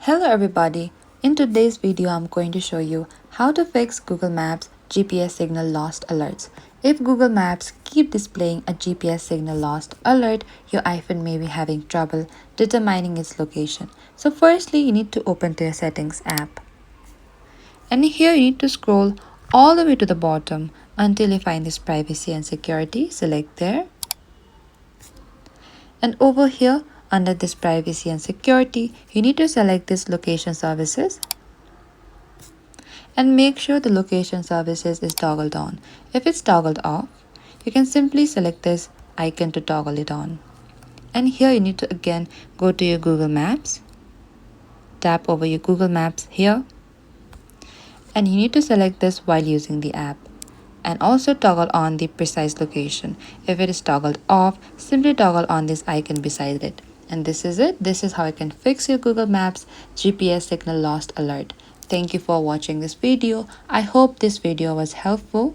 Hello everybody, in today's video I'm going to show you how to fix Google Maps GPS signal lost alerts. If Google Maps keep displaying a GPS signal lost alert, your iPhone may be having trouble determining its location. So firstly, you need to open to your settings app. And here you need to scroll all the way to the bottom until you find this privacy and security. Select there. And over here, under this privacy and security, you need to select this location services and make sure the location services is toggled on. If it's toggled off, you can simply select this icon to toggle it on. And here you need to again go to your Google Maps, tap over your Google Maps here, and you need to select this while using the app. And also toggle on the precise location. If it is toggled off, simply toggle on this icon beside it. And this is it. This is how you can fix your Google Maps GPS signal lost alert. Thank you for watching this video. I hope this video was helpful.